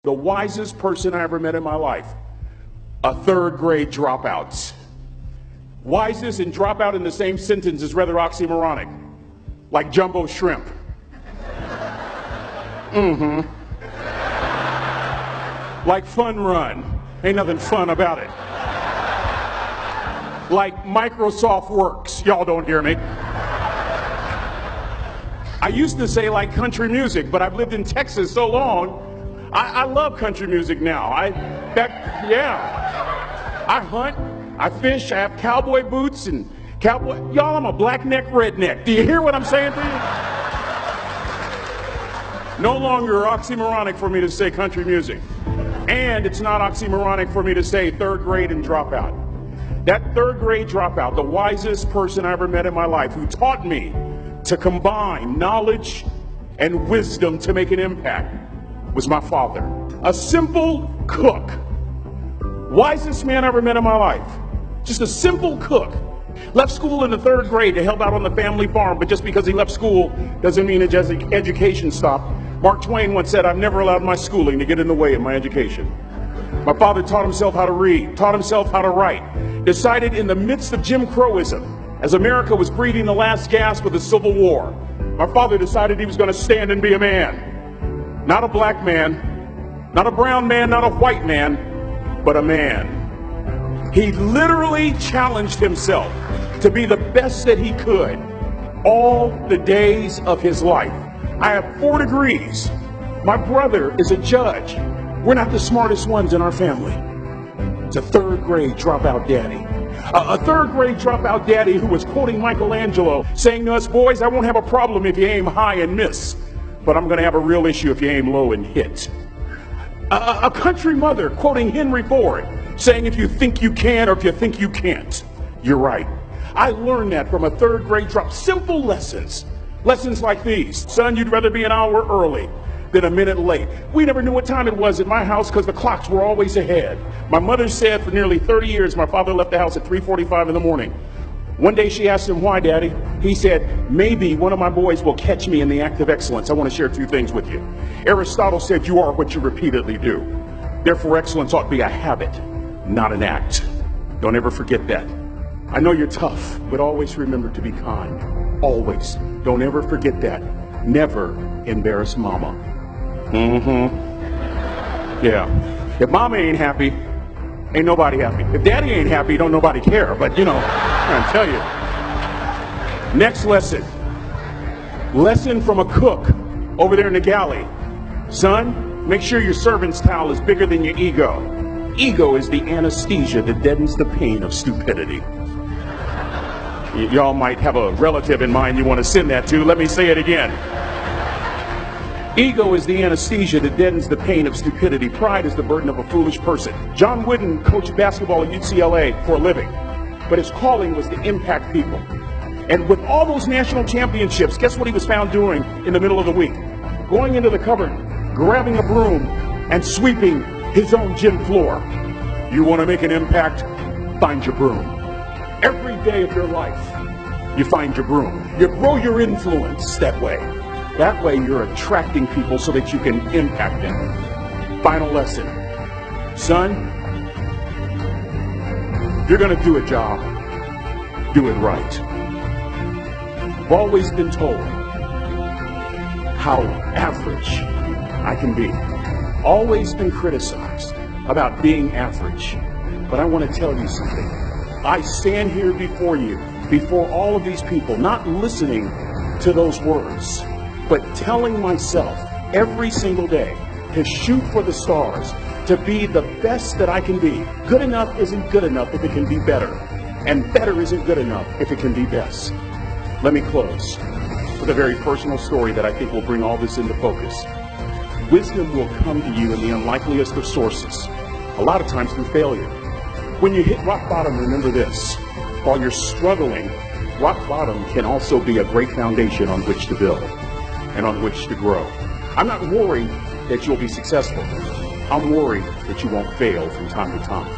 The wisest person I ever met in my life, a third grade dropout. Wisest and dropout in the same sentence is rather oxymoronic, like jumbo shrimp. Like fun run, ain't nothing fun about it. Like Microsoft Works, y'all don't hear me. I used to say like country music, but I've lived in Texas so long, I love country music now. I hunt, I fish, I have cowboy boots and cowboy. Y'all, I'm a black neck redneck. Do you hear what I'm saying to you? No longer oxymoronic for me to say country music. And it's not oxymoronic for me to say third grade and dropout. That third grade dropout, the wisest person I ever met in my life, who taught me to combine knowledge and wisdom to make an impact, was my father. A simple cook. Wisest man I ever met in my life. Just a simple cook. Left school in the third grade to help out on the family farm, but just because he left school doesn't mean his education stopped. Mark Twain once said, "I've never allowed my schooling to get in the way of my education." My father taught himself how to read, taught himself how to write, decided in the midst of Jim Crowism, as America was breathing the last gasp of the Civil War, my father decided he was going to stand and be a man. Not a black man, not a brown man, not a white man, but a man. He literally challenged himself to be the best that he could all the days of his life. I have 4 degrees. My brother is a judge. We're not the smartest ones in our family. It's a third grade dropout daddy. A third grade dropout daddy who was quoting Michelangelo, saying to us, "Boys, I won't have a problem if you aim high and miss, but I'm going to have a real issue if you aim low and hit." A country mother quoting Henry Ford, saying, "If you think you can or if you think you can't, you're right." I learned that from a third grade drop. Simple lessons. Lessons like these. Son, you'd rather be an hour early than a minute late. We never knew what time it was at my house because the clocks were always ahead. My mother said for nearly 30 years my father left the house at 3:45 in the morning. One day she asked him, "Why, Daddy?" He said, "Maybe one of my boys will catch me in the act of excellence." I want to share 2 things with you. Aristotle said, "You are what you repeatedly do." Therefore, excellence ought to be a habit, not an act. Don't ever forget that. I know you're tough, but always remember to be kind. Always. Don't ever forget that. Never embarrass mama. Yeah. If mama ain't happy, ain't nobody happy. If daddy ain't happy, don't nobody care. But you know, I'm trying to tell you. Next lesson. Lesson from a cook over there in the galley. Son, make sure your servant's towel is bigger than your ego. Ego is the anesthesia that deadens the pain of stupidity. Y'all might have a relative in mind you want to send that to. Let me say it again. Ego is the anesthesia that deadens the pain of stupidity. Pride is the burden of a foolish person. John Wooden coached basketball at UCLA for a living, but his calling was to impact people. And with all those national championships, guess what he was found doing in the middle of the week? Going into the cupboard, grabbing a broom, and sweeping his own gym floor. You want to make an impact? Find your broom. Every day of your life, you find your broom. You grow your influence that way. That way you're attracting people so that you can impact them. Final lesson. Son, if you're going to do a job, do it right. I've always been told how average I can be. Always been criticized about being average. But I want to tell you something. I stand here before you, before all of these people, not listening to those words, but telling myself every single day to shoot for the stars, to be the best that I can be. Good enough isn't good enough if it can be better, and better isn't good enough if it can be best. Let me close with a very personal story that I think will bring all this into focus. Wisdom will come to you in the unlikeliest of sources, a lot of times through failure. When you hit rock bottom, remember this. While you're struggling, rock bottom can also be a great foundation on which to build and on which to grow. I'm not worried that you'll be successful. I'm worried that you won't fail from time to time.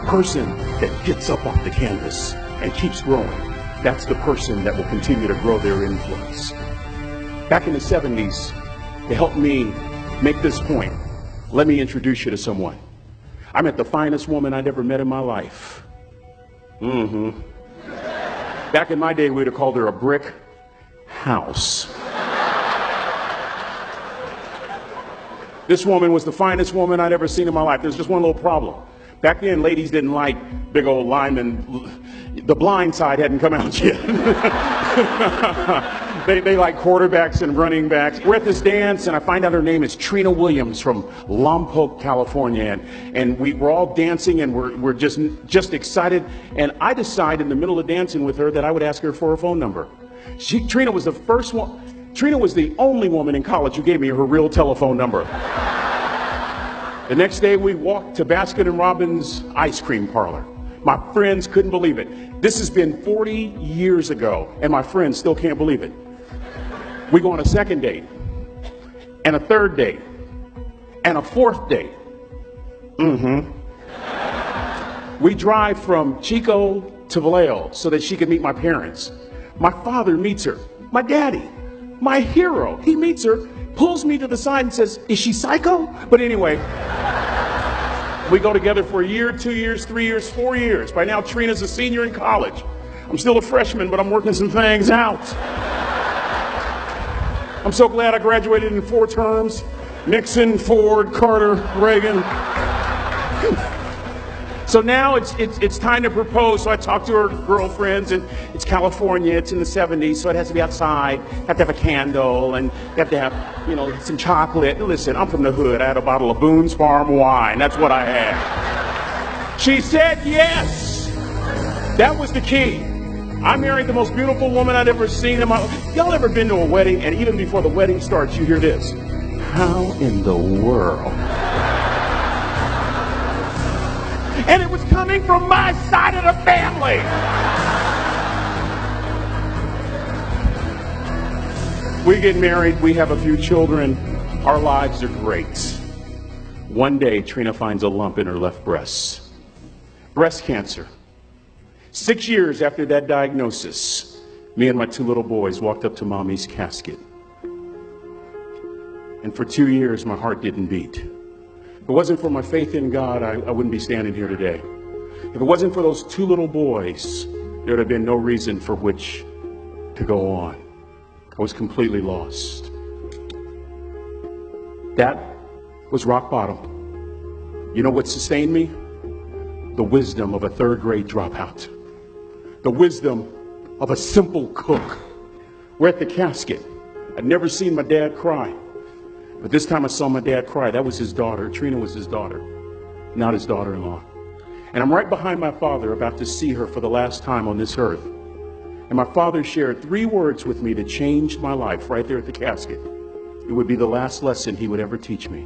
The person that gets up off the canvas and keeps growing, that's the person that will continue to grow their influence. Back in the 70s, to help me make this point, let me introduce you to someone. I met the finest woman I'd ever met in my life. Back in my day, we'd have called her a brick house. This woman was the finest woman I'd ever seen in my life. There's just one little problem. Back then, ladies didn't like big old linemen. The Blind Side hadn't come out yet. They like quarterbacks and running backs. We're at this dance, and I find out her name is Trina Williams from Lompoc, California. And we're all dancing, and we're just excited. And I decide in the middle of dancing with her that I would ask her for her phone number. Trina was the first one. Trina was the only woman in college who gave me her real telephone number. The next day, we walked to Baskin & Robbins ice cream parlor. My friends couldn't believe it. This has been 40 years ago, and my friends still can't believe it. We go on a second date, and a third date, and a fourth date. We drive from Chico to Vallejo so that she could meet my parents. My father meets her. My daddy, my hero, he meets her, pulls me to the side and says, "Is she psycho?" But anyway, we go together for a year, 2 years, 3 years, 4 years. By now, Trina's a senior in college. I'm still a freshman, but I'm working some things out. I'm so glad I graduated in 4 terms. Nixon, Ford, Carter, Reagan. So now it's time to propose. So I talk to her girlfriends, and it's California. It's in the 70s, so it has to be outside. Have to have a candle, and you have to have, some chocolate. Listen, I'm from the hood. I had a bottle of Boone's Farm wine. That's what I had. She said yes. That was the key. I married the most beautiful woman I'd ever seen in my life. Y'all ever been to a wedding, and even before the wedding starts, you hear this? How in the world? And it was coming from my side of the family. We get married, we have a few children, our lives are great. One day, Trina finds a lump in her left breast. Breast cancer. 6 years after that diagnosis, me and my 2 little boys walked up to Mommy's casket. And for 2 years, my heart didn't beat. If it wasn't for my faith in God, I wouldn't be standing here today. If it wasn't for those 2 little boys, there would have been no reason for which to go on. I was completely lost. That was rock bottom. You know what sustained me? The wisdom of a 3rd grade dropout. The wisdom of a simple cook. We're at the casket. I'd never seen my dad cry. But this time I saw my dad cry. That was his daughter. Trina was his daughter, not his daughter-in-law. And I'm right behind my father, about to see her for the last time on this earth. And my father shared 3 words with me that changed my life right there at the casket. It would be the last lesson he would ever teach me.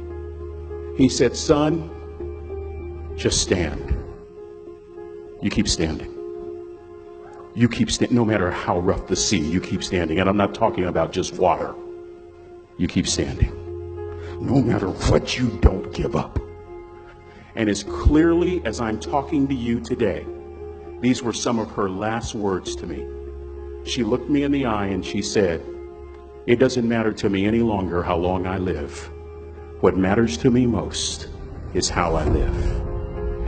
He said, "Son, just stand. You keep standing. You keep standing. No matter how rough the sea, you keep standing." And I'm not talking about just water. You keep standing. No matter what, you don't give up. And as clearly as I'm talking to you today, these were some of her last words to me. She looked me in the eye and she said, "It doesn't matter to me any longer how long I live. What matters to me most is how I live."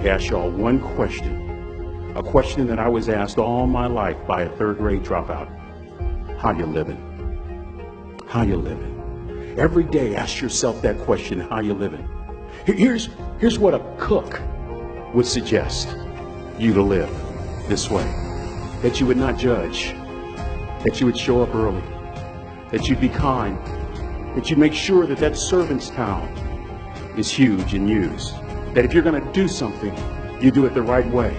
I ask y'all one question, a question that I was asked all my life by a 3rd grade dropout. How you living? How you living? Every day, ask yourself that question, how you living? Here's what a cook would suggest you to live this way. That you would not judge. That you would show up early. That you'd be kind. That you'd make sure that that servant's towel is huge and used. That if you're going to do something, you do it the right way.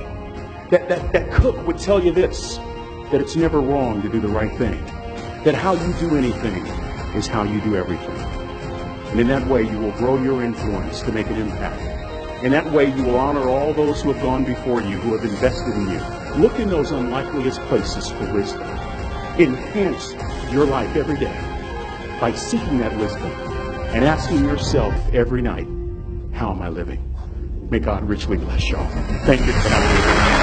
That cook would tell you this, that it's never wrong to do the right thing. That how you do anything is how you do everything. And in that way, you will grow your influence to make an impact. In that way, you will honor all those who have gone before you, who have invested in you. Look in those unlikeliest places for wisdom. Enhance your life every day by seeking that wisdom and asking yourself every night, how am I living? May God richly bless y'all. Thank you for having me.